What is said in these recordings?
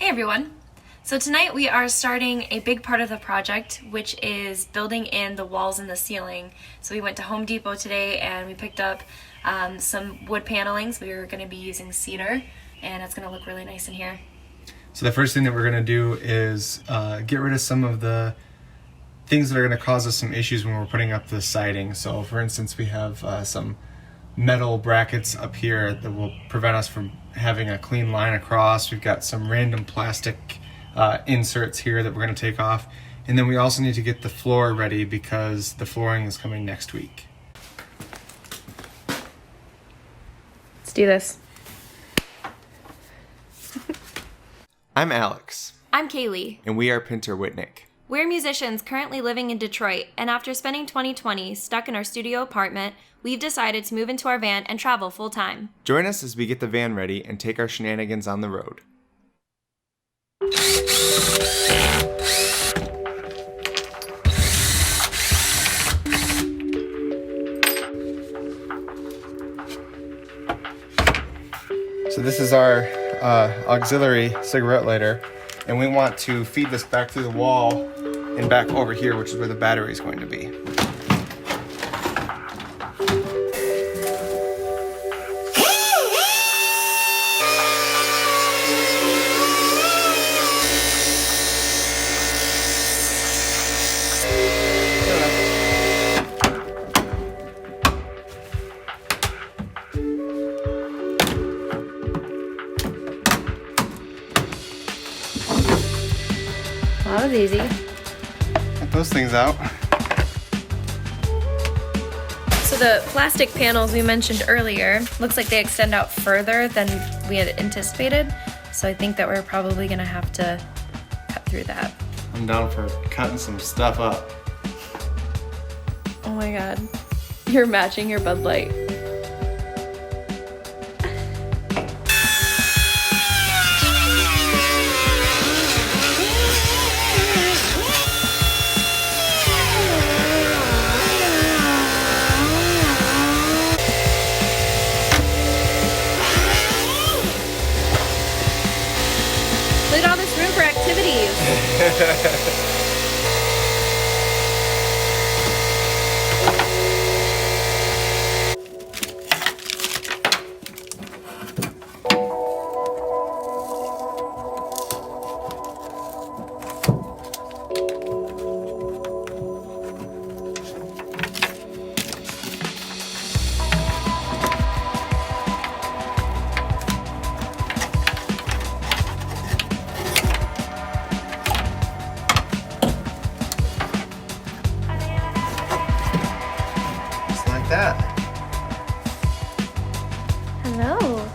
Hey everyone! So tonight we are starting a big part of the project, which is building in the walls and the ceiling. So we went to Home Depot today and we picked up some wood panelings. We are going to be using cedar and it's going to look really nice in here. So the first thing that we're going to do is get rid of some of the things that are going to cause us some issues when we're putting up the siding. So for instance, we have some metal brackets up here that will prevent us from having a clean line across. We've got some random plastic inserts here that we're going to take off. And then we also need to get the floor ready because the flooring is coming next week. Let's do this. I'm Alex. I'm Kaylee. And we are Pinter Whitnick. We're musicians currently living in Detroit, and after spending 2020 stuck in our studio apartment, we've decided to move into our van and travel full-time. Join us as we get the van ready and take our shenanigans on the road. So this is our auxiliary cigarette lighter, and we want to feed this back through the wall and back over here, which is where the battery is going to be. Well, that was easy. Get those things out. So the plastic panels we mentioned earlier, looks like they extend out further than we had anticipated. So I think that we're probably gonna have to cut through that. I'm down for cutting some stuff up. Oh my God. You're matching your Bud Light. Look at all this room for activities. Just like that. Hello.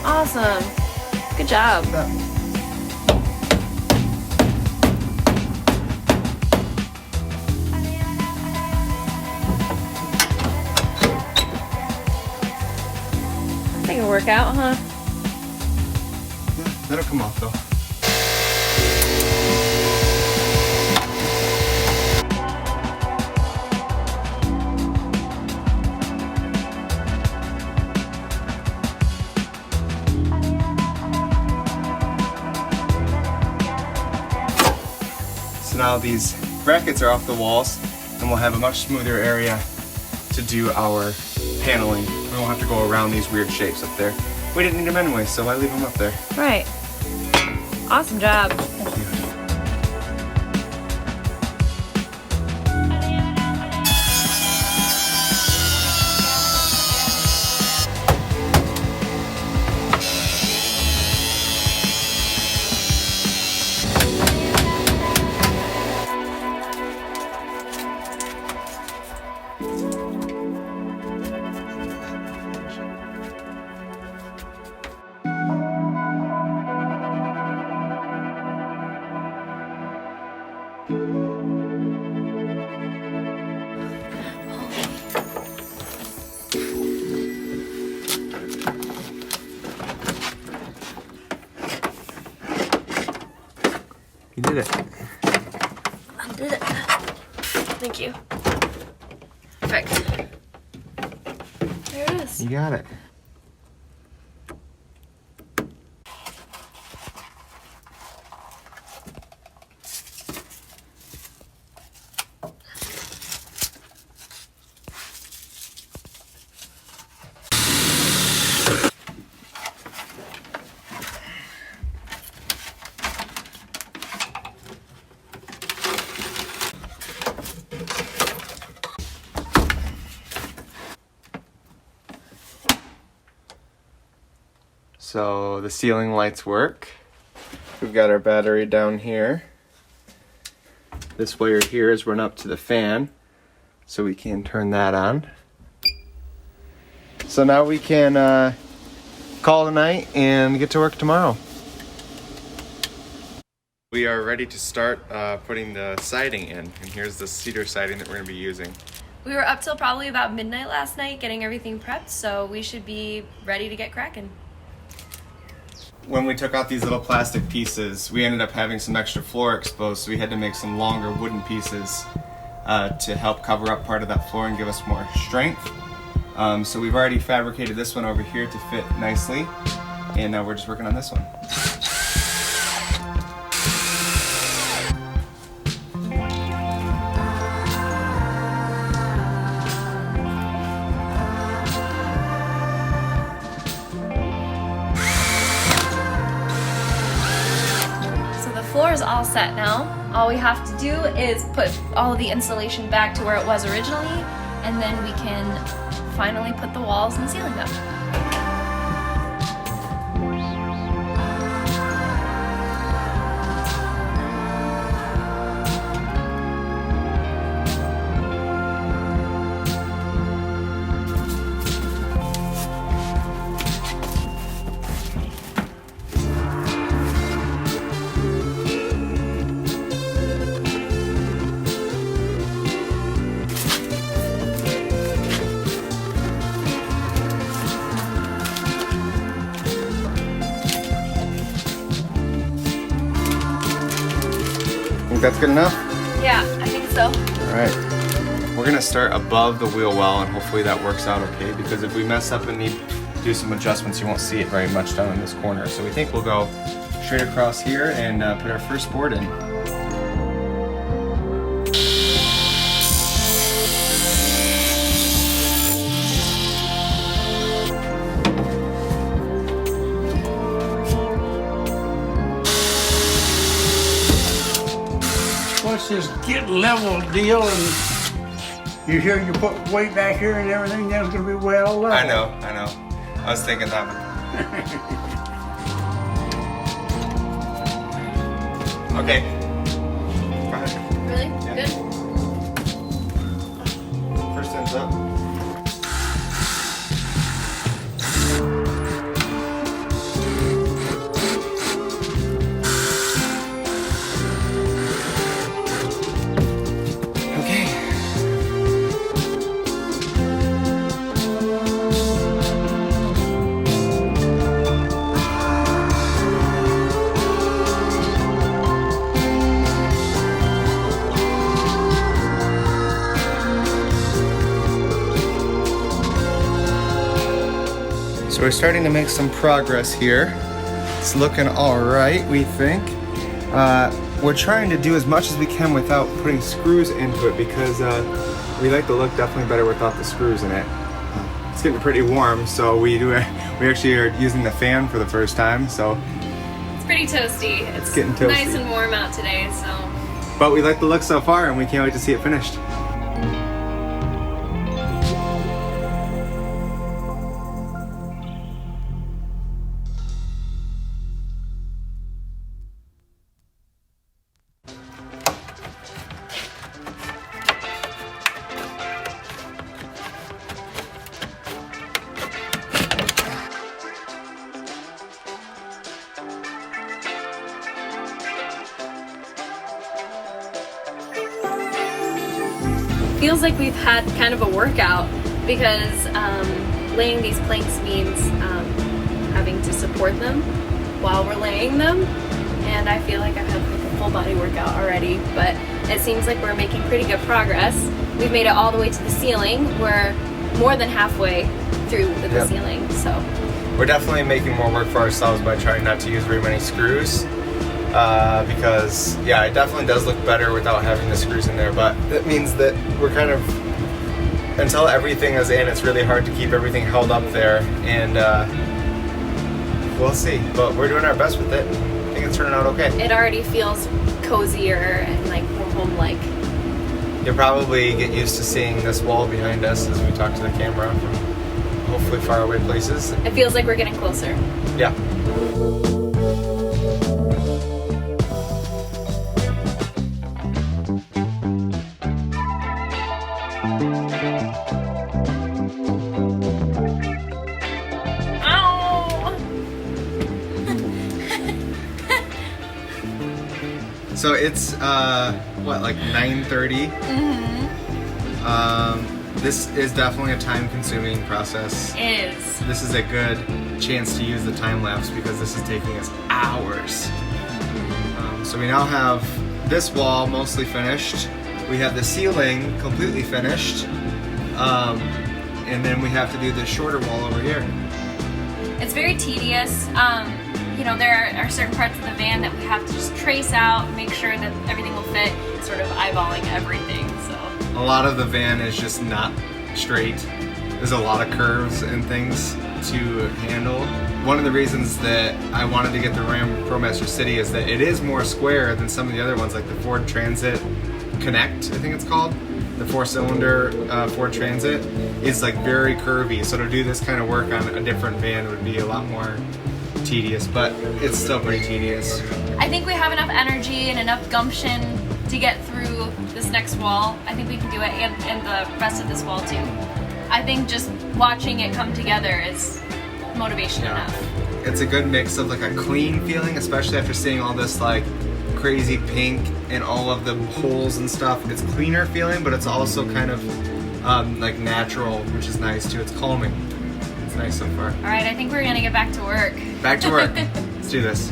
Awesome. Good job. Take a workout, huh? Yeah, that'll come off though. So now these brackets are off the walls and we'll have a much smoother area to do our paneling. We won't have to go around these weird shapes up there. We didn't need them anyway, so why leave them up there? Right. Awesome job. Thank you. You did it. I did it. Thank you. Perfect. There it is. You got it. So the ceiling lights work. We've got our battery down here. This wire here is run up to the fan, so we can turn that on. So now we can call it a night and get to work tomorrow. We are ready to start putting the siding in, and here's the cedar siding that we're going to be using. We were up till probably about midnight last night getting everything prepped, so we should be ready to get cracking. When we took out these little plastic pieces, we ended up having some extra floor exposed, so we had to make some longer wooden pieces to help cover up part of that floor and give us more strength. So we've already fabricated this one over here to fit nicely, and now we're just working on this one. Floor is all set now. All we have to do is put all of the insulation back to where it was originally, and then we can finally put the walls and the ceiling up. Think that's good enough? Yeah, I think so. All right. We're gonna start above the wheel well, and hopefully that works out okay, because if we mess up and need to do some adjustments, you won't see it very much down in this corner. So we think we'll go straight across here and put our first board in. What's this get level deal, and you hear you put weight back here and everything, that's gonna be well level. I know. I was thinking that one. Okay. Go ahead. Really? Yeah. Good? First ends up. So we're starting to make some progress here. It's looking all right, we think. We're trying to do as much as we can without putting screws into it, because we like the look definitely better without the screws in it. It's getting pretty warm, so we actually are using the fan for the first time. So It's pretty toasty. It's getting toasty. Nice and warm out today, so. But we like the look so far, and we can't wait to see it finished. Feels like we've had kind of a workout, because laying these planks means having to support them while we're laying them, and I feel like I've had like a full body workout already, but it seems like we're making pretty good progress. We've made it all the way to the ceiling. We're more than halfway through with the Yep. ceiling. So We're definitely making more work for ourselves by trying not to use very many screws. Because yeah, it definitely does look better without having the screws in there, but it means that we're kind of, until everything is in, it's really hard to keep everything held up there, and we'll see, but we're doing our best with it. I think it's turning out okay. it already feels cozier and like more home-like. You'll probably get used to seeing this wall behind us as we talk to the camera from hopefully far away places. It feels like we're getting closer. Yeah. So it's what, like 9:30? This is definitely a time-consuming process. It is. This is a good chance to use the time lapse because this is taking us hours. So we now have this wall mostly finished. We have the ceiling completely finished, and then we have to do this shorter wall over here. It's very tedious. You know, there are certain parts of the van that we have to just trace out, make sure that everything will fit, sort of eyeballing everything, so. A lot of the van is just not straight. There's a lot of curves and things to handle. One of the reasons that I wanted to get the Ram ProMaster City is that it is more square than some of the other ones, like the Ford Transit Connect, I think it's called. The 4-cylinder Ford Transit is like very curvy, so to do this kind of work on a different van would be a lot more tedious, but it's still pretty tedious. I think we have enough energy and enough gumption to get through this next wall. I think we can do it, and the rest of this wall too. I think just watching it come together is motivation enough. It's a good mix of like a clean feeling, especially after seeing all this like crazy pink and all of the holes and stuff. It's cleaner feeling, but it's also kind of like natural, which is nice too. It's calming. It's nice so far. All right, I think we're gonna get back to work. Back to work. Let's do this.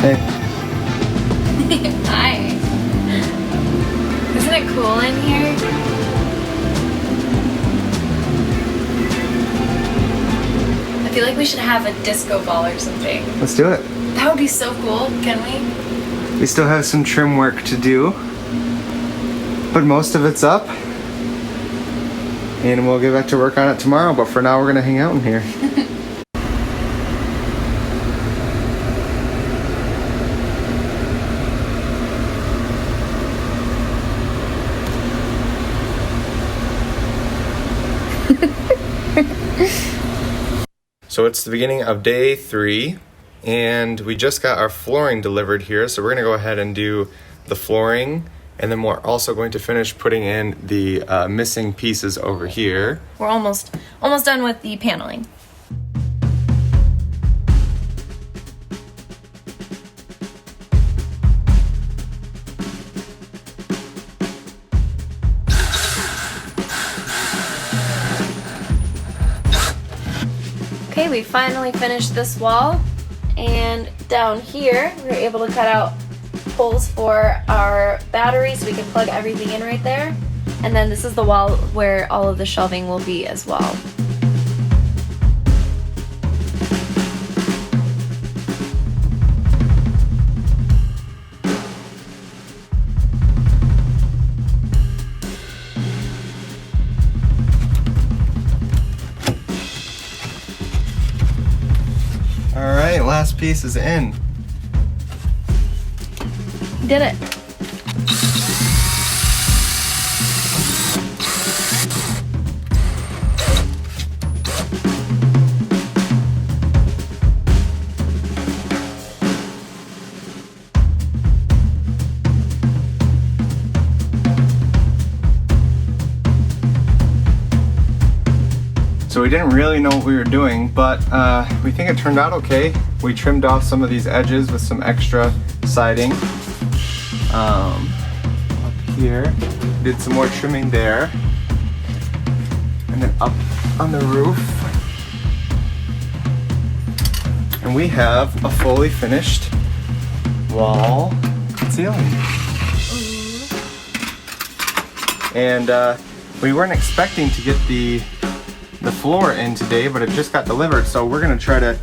Hey. Hi. Isn't it cool in here? I feel like we should have a disco ball or something. Let's do it. That would be so cool. Can we? We still have some trim work to do, but most of it's up. And we'll get back to work on it tomorrow, but for now we're gonna hang out in here. So it's the beginning of day 3, and we just got our flooring delivered here, so we're gonna go ahead and do the flooring, and then we're also going to finish putting in the missing pieces over here. We're almost done with the paneling. Okay, we finally finished this wall, and down here we were able to cut out holes for our batteries so we can plug everything in right there. And then this is the wall where all of the shelving will be as well. All right, last piece is in. Did it. So we didn't really know what we were doing, but we think it turned out okay. We trimmed off some of these edges with some extra siding. Up here, did some more trimming there. And then up on the roof. And we have a fully finished wall and ceiling. And we weren't expecting to get the floor in today, but it just got delivered, so we're gonna try to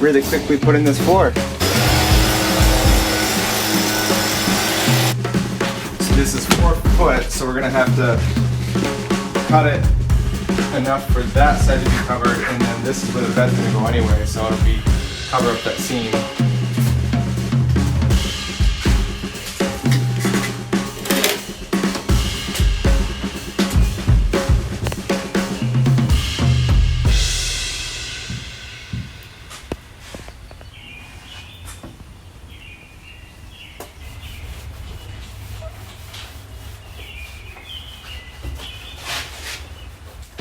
really quickly put in this floor. So this is 4 foot, so we're gonna have to cut it enough for that side to be covered, and then this is where the bed's gonna go anyway, so it'll be cover up that seam.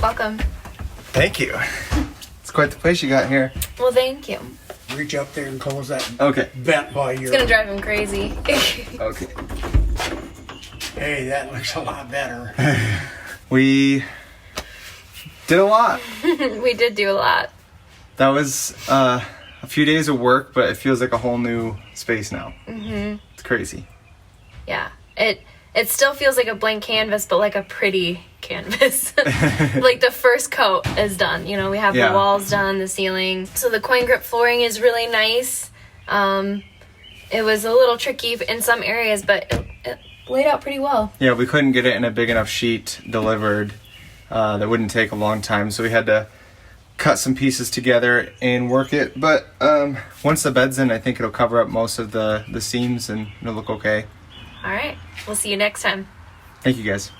Welcome. Thank you. It's quite the place you got here. Well, thank you. Reach up there and close that Okay. vent while you're... It's gonna drive him crazy. Okay. Hey, that looks a lot better. We did a lot. We did do a lot. That was a few days of work, but it feels like a whole new space now. It's crazy. Yeah. It still feels like a blank canvas, but like a pretty canvas. Like the first coat is done. You know, we have Yeah. the walls done, the ceiling. So the coin grip flooring is really nice. It was a little tricky in some areas, but it laid out pretty well. Yeah, we couldn't get it in a big enough sheet delivered that wouldn't take a long time, so we had to cut some pieces together and work it. But once the bed's in, I think it'll cover up most of the seams and it'll look okay. All right. We'll see you next time. Thank you guys.